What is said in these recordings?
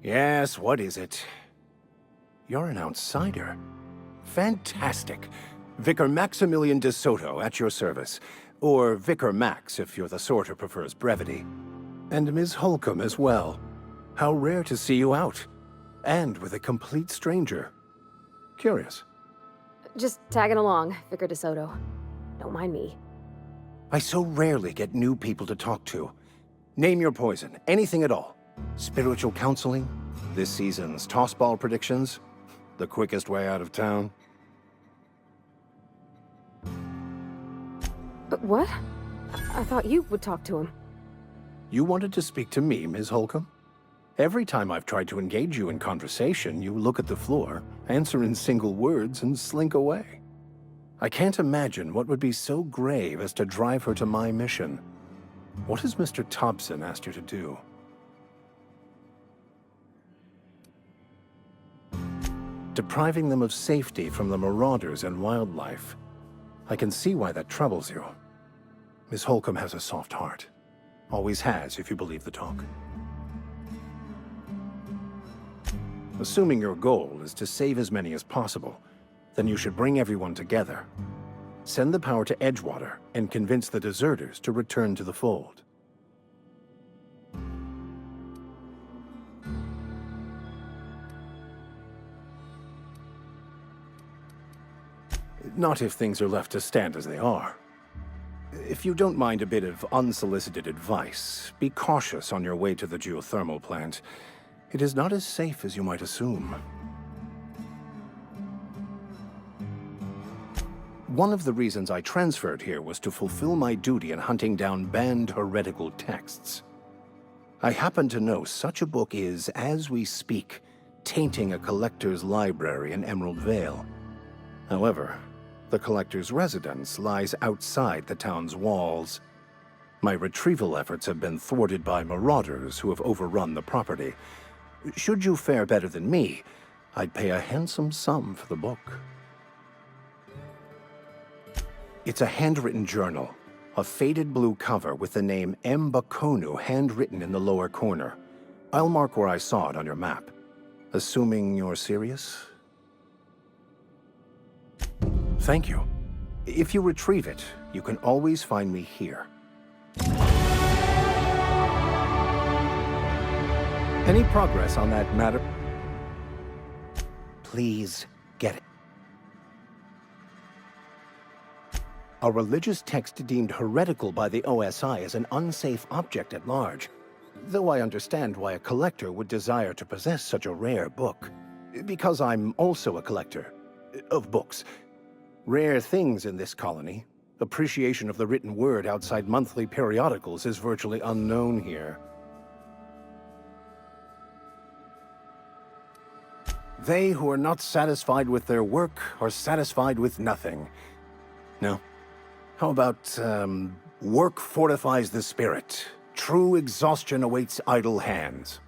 Yes, what is it? You're an outsider. Fantastic. Vicar Maximilian de Soto at your service. Or Vicar Max if you're the sort who prefers brevity. And Ms. Holcomb as well. How rare to see you out. And with a complete stranger. Curious. Just tagging along, Vicar DeSoto. Don't mind me. I so rarely get new people to talk to. Name your poison, anything at all. Spiritual counseling? This season's tossball predictions? The quickest way out of town? But what? I thought you would talk to him. You wanted to speak to me, Ms. Holcomb? Every time I've tried to engage you in conversation, you look at the floor, answer in single words, and slink away. I can't imagine what would be so grave as to drive her to my mission. What has Mr. Thompson asked you to do? Depriving them of safety from the marauders and wildlife. I can see why that troubles you. Miss Holcomb has a soft heart. Always has, if you believe the talk. Assuming your goal is to save as many as possible, then you should bring everyone together. Send the power to Edgewater and convince the deserters to return to the fold. Not if things are left to stand as they are. If you don't mind a bit of unsolicited advice, be cautious on your way to the geothermal plant. It is not as safe as you might assume. One of the reasons I transferred here was to fulfill my duty in hunting down banned heretical texts. I happen to know such a book is, as we speak, tainting a collector's library in Emerald Vale. However, the collector's residence lies outside the town's walls. My retrieval efforts have been thwarted by marauders who have overrun the property. Should you fare better than me, I'd pay a handsome sum for the book. It's a handwritten journal, a faded blue cover with the name M. Bakonu handwritten in the lower corner. I'll mark where I saw it on your map. Assuming you're serious? Thank you. If you retrieve it, you can always find me here. Any progress on that matter? Please get it. A religious text deemed heretical by the OSI is an unsafe object at large, though I understand why a collector would desire to possess such a rare book. Because I'm also a collector of books. Rare things in this colony. Appreciation of the written word outside monthly periodicals is virtually unknown here. They who are not satisfied with their work are satisfied with nothing. No? How about, work fortifies the spirit. True exhaustion awaits idle hands.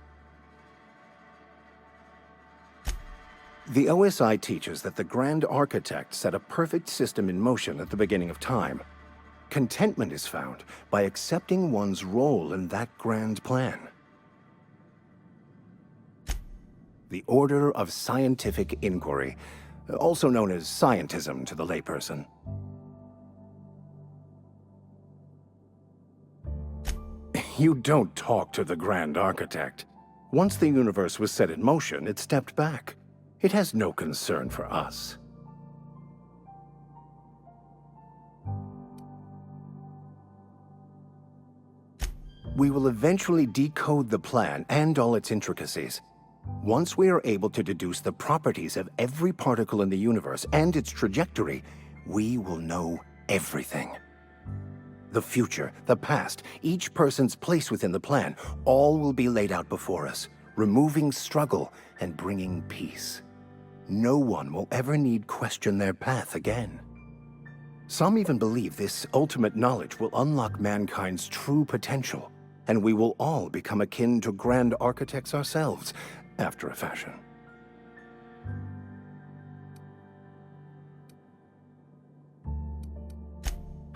The OSI teaches that the Grand Architect set a perfect system in motion at the beginning of time. Contentment is found by accepting one's role in that grand plan. The Order of Scientific Inquiry, also known as scientism to the layperson. You don't talk to the Grand Architect. Once the universe was set in motion, it stepped back. It has no concern for us. We will eventually decode the plan and all its intricacies. Once we are able to deduce the properties of every particle in the universe and its trajectory, we will know everything. The future, the past, each person's place within the plan, all will be laid out before us, removing struggle and bringing peace. No one will ever need question their path again. Some even believe this ultimate knowledge will unlock mankind's true potential, and we will all become akin to Grand Architects ourselves, after a fashion.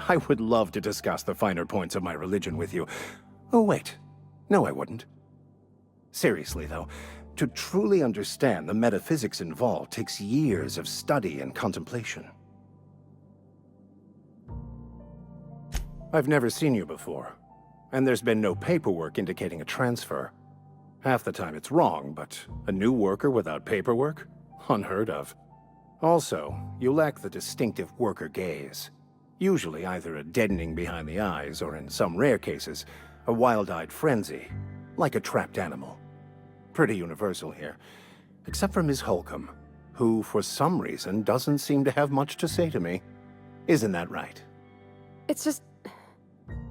I would love to discuss the finer points of my religion with you. Oh, wait. No, I wouldn't. Seriously, though, To truly understand the metaphysics involved takes years of study and contemplation. I've never seen you before, and there's been no paperwork indicating a transfer. Half the time it's wrong, but a new worker without paperwork? Unheard of. Also, you lack the distinctive worker gaze. Usually either a deadening behind the eyes, or in some rare cases, a wild-eyed frenzy, like a trapped animal. Pretty universal here, except for Ms. Holcomb, who, for some reason, doesn't seem to have much to say to me. Isn't that right? It's just...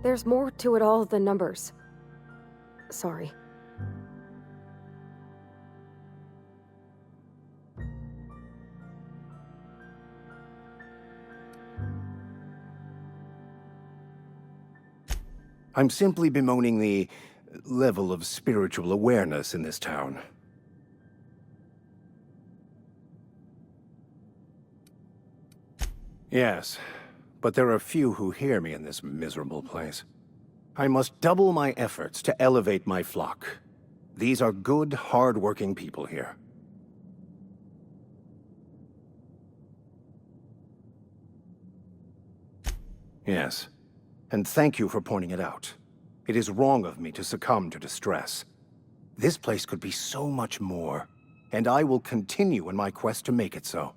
there's more to it all than numbers. Sorry. I'm simply bemoaning the level of spiritual awareness in this town. Yes, but there are few who hear me in this miserable place. I must double my efforts to elevate my flock. These are good, hard-working people here. Yes, and thank you for pointing it out. It is wrong of me to succumb to distress. This place could be so much more, and I will continue in my quest to make it so.